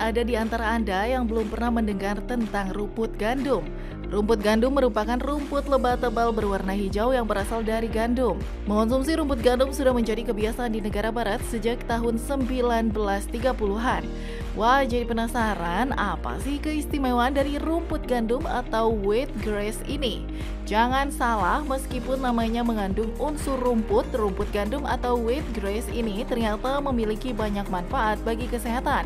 ada di antara Anda yang belum pernah mendengar tentang rumput gandum. Rumput gandum merupakan rumput lebat tebal berwarna hijau yang berasal dari gandum. Mengonsumsi rumput gandum sudah menjadi kebiasaan di negara barat sejak tahun 1930-an. Wah, jadi penasaran apa sih keistimewaan dari rumput gandum atau wheatgrass ini? Jangan salah, meskipun namanya mengandung unsur rumput gandum atau wheatgrass ini ternyata memiliki banyak manfaat bagi kesehatan.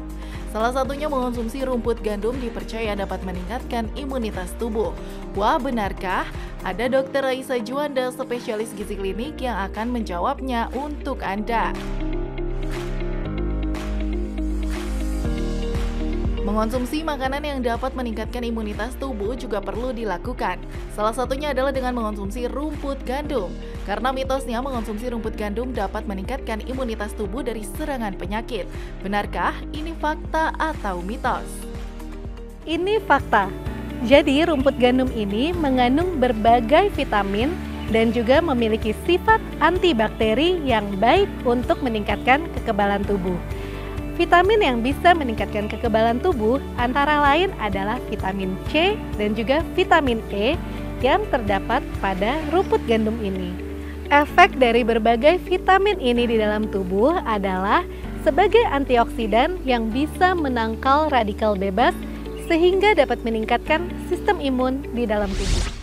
Salah satunya mengonsumsi rumput gandum dipercaya dapat meningkatkan imunitas tubuh. Wah, benarkah? Ada Dr. Raisa Juanda, spesialis gizi klinik yang akan menjawabnya untuk Anda. Mengonsumsi makanan yang dapat meningkatkan imunitas tubuh juga perlu dilakukan. Salah satunya adalah dengan mengonsumsi rumput gandum. Karena mitosnya mengonsumsi rumput gandum dapat meningkatkan imunitas tubuh dari serangan penyakit. Benarkah ini fakta atau mitos? Ini fakta. Jadi rumput gandum ini mengandung berbagai vitamin dan juga memiliki sifat antibakteri yang baik untuk meningkatkan kekebalan tubuh. Vitamin yang bisa meningkatkan kekebalan tubuh antara lain adalah vitamin C dan juga vitamin E yang terdapat pada rumput gandum ini. Efek dari berbagai vitamin ini di dalam tubuh adalah sebagai antioksidan yang bisa menangkal radikal bebas sehingga dapat meningkatkan sistem imun di dalam tubuh.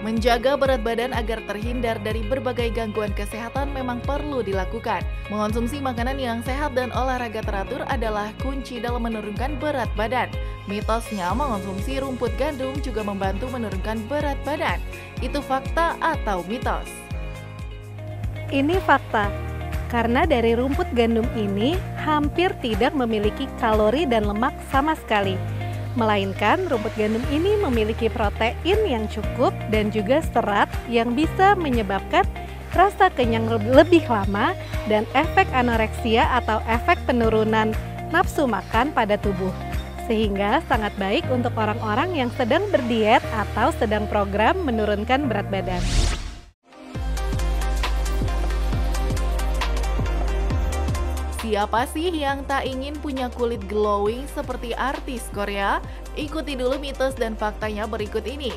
Menjaga berat badan agar terhindar dari berbagai gangguan kesehatan memang perlu dilakukan. Mengonsumsi makanan yang sehat dan olahraga teratur adalah kunci dalam menurunkan berat badan. Mitosnya mengonsumsi rumput gandum juga membantu menurunkan berat badan. Itu fakta atau mitos? Ini fakta, karena dari rumput gandum ini hampir tidak memiliki kalori dan lemak sama sekali. Melainkan rumput gandum ini memiliki protein yang cukup dan juga serat yang bisa menyebabkan rasa kenyang lebih lama dan efek anoreksia atau efek penurunan nafsu makan pada tubuh. Sehingga sangat baik untuk orang-orang yang sedang berdiet atau sedang program menurunkan berat badan. Siapa sih yang tak ingin punya kulit glowing seperti artis Korea? Ikuti dulu mitos dan faktanya berikut ini.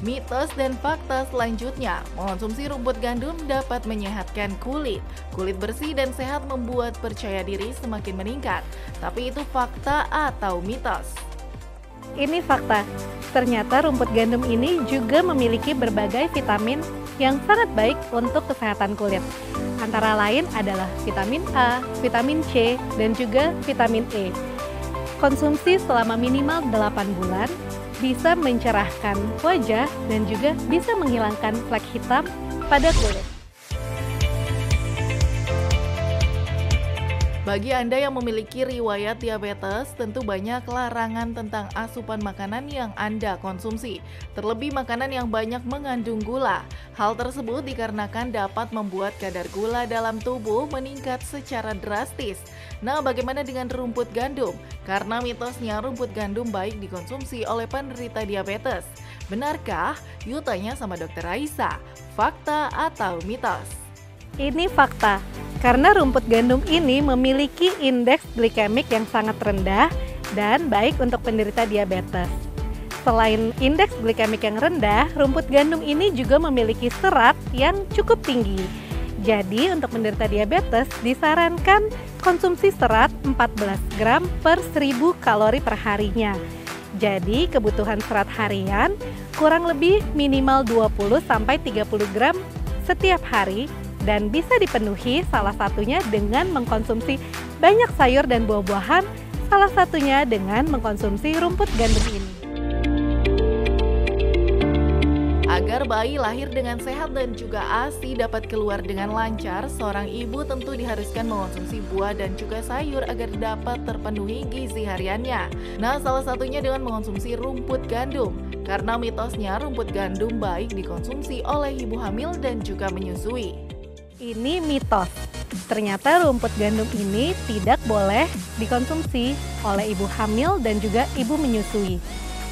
Mitos dan fakta selanjutnya, mengonsumsi rumput gandum dapat menyehatkan kulit. Kulit bersih dan sehat membuat percaya diri semakin meningkat. Tapi itu fakta atau mitos? Ini fakta. Ternyata rumput gandum ini juga memiliki berbagai vitamin yang sangat baik untuk kesehatan kulit. Antara lain adalah vitamin A, vitamin C, dan juga vitamin E. Konsumsi selama minimal 8 bulan bisa mencerahkan wajah dan juga bisa menghilangkan flek hitam pada kulit. Bagi Anda yang memiliki riwayat diabetes, tentu banyak larangan tentang asupan makanan yang Anda konsumsi, terlebih makanan yang banyak mengandung gula. Hal tersebut dikarenakan dapat membuat kadar gula dalam tubuh meningkat secara drastis. Nah, bagaimana dengan rumput gandum? Karena mitosnya rumput gandum baik dikonsumsi oleh penderita diabetes. Benarkah? Yuk tanya sama Dr. Raisa. Fakta atau mitos? Ini fakta. Karena rumput gandum ini memiliki indeks glikemik yang sangat rendah dan baik untuk penderita diabetes. Selain indeks glikemik yang rendah, rumput gandum ini juga memiliki serat yang cukup tinggi. Jadi untuk penderita diabetes disarankan konsumsi serat 14 gram per 1000 kalori per harinya. Jadi kebutuhan serat harian kurang lebih minimal 20-30 gram setiap hari. Dan bisa dipenuhi salah satunya dengan mengkonsumsi banyak sayur dan buah-buahan, salah satunya dengan mengkonsumsi rumput gandum ini. Agar bayi lahir dengan sehat dan juga ASI dapat keluar dengan lancar, seorang ibu tentu diharuskan mengonsumsi buah dan juga sayur agar dapat terpenuhi gizi hariannya. Nah, salah satunya dengan mengonsumsi rumput gandum. Karena mitosnya rumput gandum baik dikonsumsi oleh ibu hamil dan juga menyusui. Ini mitos. Ternyata rumput gandum ini tidak boleh dikonsumsi oleh ibu hamil dan juga ibu menyusui.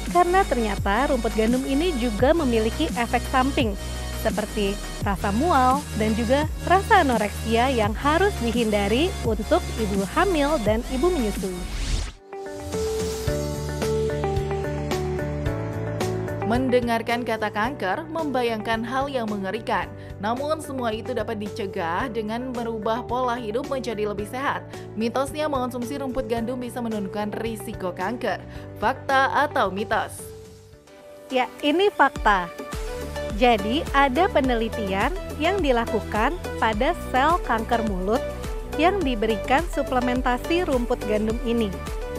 Karena ternyata rumput gandum ini juga memiliki efek samping seperti rasa mual dan juga rasa anoreksia yang harus dihindari untuk ibu hamil dan ibu menyusui. Mendengarkan kata kanker membayangkan hal yang mengerikan. Namun semua itu dapat dicegah dengan merubah pola hidup menjadi lebih sehat. Mitosnya mengonsumsi rumput gandum bisa menurunkan risiko kanker. Fakta atau mitos? Ya, ini fakta. Jadi ada penelitian yang dilakukan pada sel kanker mulut yang diberikan suplementasi rumput gandum ini.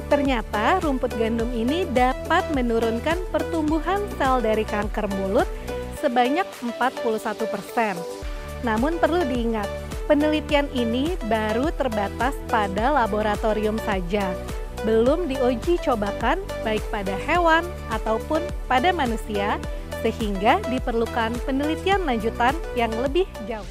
Ternyata rumput gandum ini dapat menurunkan pertumbuhan sel dari kanker mulut sebanyak 41%. Namun perlu diingat, penelitian ini baru terbatas pada laboratorium saja. Belum diuji cobakan baik pada hewan ataupun pada manusia, sehingga diperlukan penelitian lanjutan yang lebih jauh.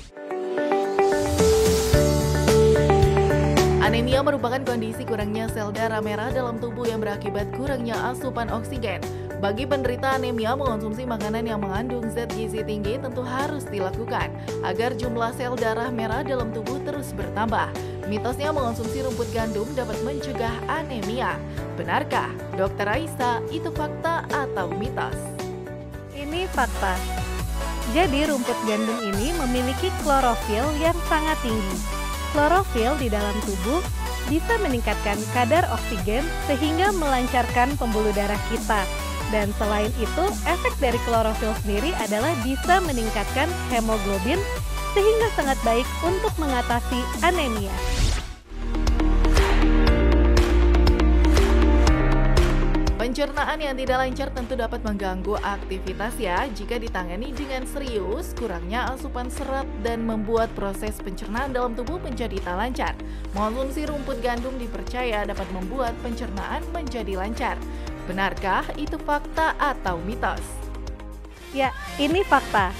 Anemia merupakan kondisi kurangnya sel darah merah dalam tubuh yang berakibat kurangnya asupan oksigen. Bagi penderita anemia, mengonsumsi makanan yang mengandung zat gizi tinggi tentu harus dilakukan agar jumlah sel darah merah dalam tubuh terus bertambah. Mitosnya mengonsumsi rumput gandum dapat mencegah anemia. Benarkah, Dr. Raisa, itu fakta atau mitos? Ini fakta. Jadi rumput gandum ini memiliki klorofil yang sangat tinggi. Klorofil di dalam tubuh bisa meningkatkan kadar oksigen sehingga melancarkan pembuluh darah kita. Dan selain itu, efek dari klorofil sendiri adalah bisa meningkatkan hemoglobin sehingga sangat baik untuk mengatasi anemia. Pencernaan yang tidak lancar tentu dapat mengganggu aktivitas ya jika ditangani dengan serius, kurangnya asupan serat dan membuat proses pencernaan dalam tubuh menjadi tak lancar. Mengonsumsi rumput gandum dipercaya dapat membuat pencernaan menjadi lancar. Benarkah itu fakta atau mitos? Ya, ini fakta.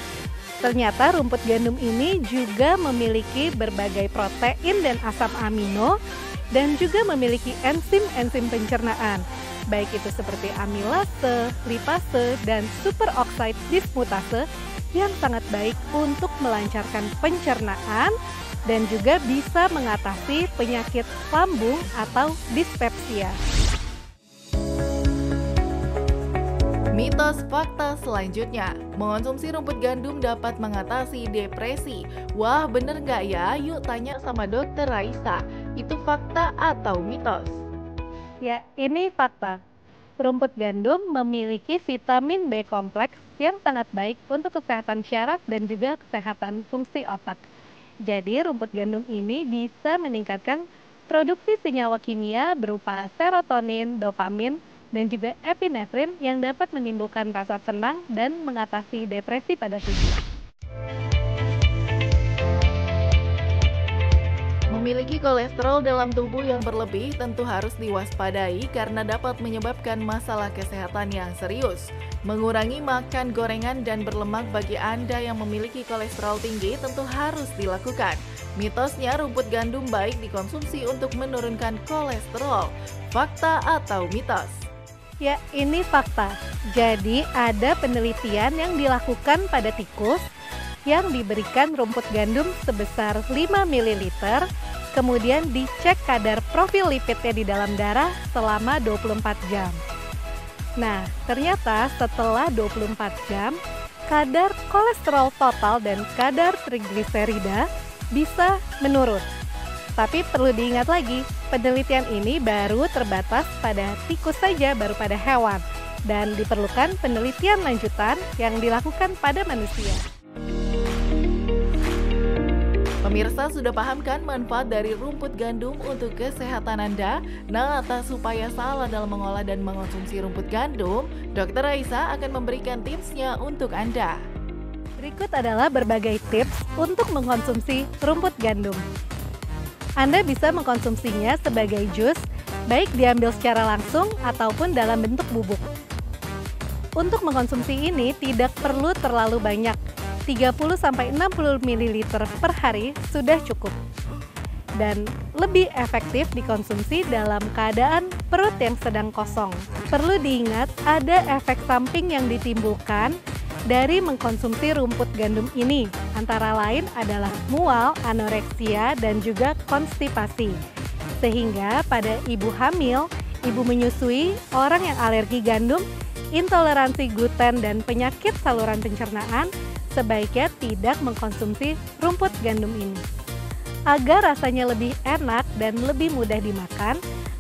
Ternyata rumput gandum ini juga memiliki berbagai protein dan asam amino dan juga memiliki enzim-enzim pencernaan. Baik itu seperti amilase, lipase, dan superoxide dismutase yang sangat baik untuk melancarkan pencernaan dan juga bisa mengatasi penyakit lambung atau dispepsia. Mitos fakta selanjutnya, mengonsumsi rumput gandum dapat mengatasi depresi. Wah, bener nggak ya? Yuk tanya sama Dr. Raisa, itu fakta atau mitos? Ya, ini fakta. Rumput gandum memiliki vitamin B kompleks yang sangat baik untuk kesehatan syaraf dan juga kesehatan fungsi otak. Jadi, rumput gandum ini bisa meningkatkan produksi senyawa kimia berupa serotonin, dopamin, dan juga epinefrin yang dapat menimbulkan rasa senang dan mengatasi depresi pada tubuh. Memiliki kolesterol dalam tubuh yang berlebih tentu harus diwaspadai karena dapat menyebabkan masalah kesehatan yang serius. Mengurangi makan gorengan dan berlemak bagi Anda yang memiliki kolesterol tinggi tentu harus dilakukan. Mitosnya rumput gandum baik dikonsumsi untuk menurunkan kolesterol. Fakta atau mitos? Ya, ini fakta. Jadi ada penelitian yang dilakukan pada tikus yang diberikan rumput gandum sebesar 5 ml, kemudian dicek kadar profil lipidnya di dalam darah selama 24 jam. Nah, ternyata setelah 24 jam, kadar kolesterol total dan kadar trigliserida bisa menurun. Tapi perlu diingat lagi, penelitian ini baru terbatas pada tikus saja, baru pada hewan. Dan diperlukan penelitian lanjutan yang dilakukan pada manusia. Pemirsa sudah paham kan manfaat dari rumput gandum untuk kesehatan Anda? Nah, tak supaya salah dalam mengolah dan mengonsumsi rumput gandum, Dr. Raisa akan memberikan tipsnya untuk Anda. Berikut adalah berbagai tips untuk mengkonsumsi rumput gandum. Anda bisa mengkonsumsinya sebagai jus, baik diambil secara langsung ataupun dalam bentuk bubuk. Untuk mengkonsumsi ini tidak perlu terlalu banyak, 30-60 ml per hari sudah cukup. Dan lebih efektif dikonsumsi dalam keadaan perut yang sedang kosong. Perlu diingat ada efek samping yang ditimbulkan dari mengkonsumsi rumput gandum ini, antara lain adalah mual, anoreksia, dan juga konstipasi. Sehingga pada ibu hamil, ibu menyusui, orang yang alergi gandum, intoleransi gluten, dan penyakit saluran pencernaan sebaiknya tidak mengkonsumsi rumput gandum ini. Agar rasanya lebih enak dan lebih mudah dimakan,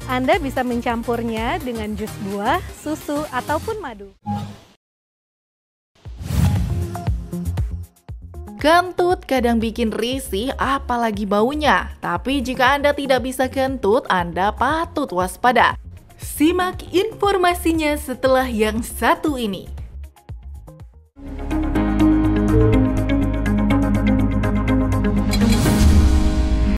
Anda bisa mencampurnya dengan jus buah, susu, ataupun madu. Kentut kadang bikin risih apalagi baunya. Tapi jika Anda tidak bisa kentut, Anda patut waspada. Simak informasinya setelah yang satu ini.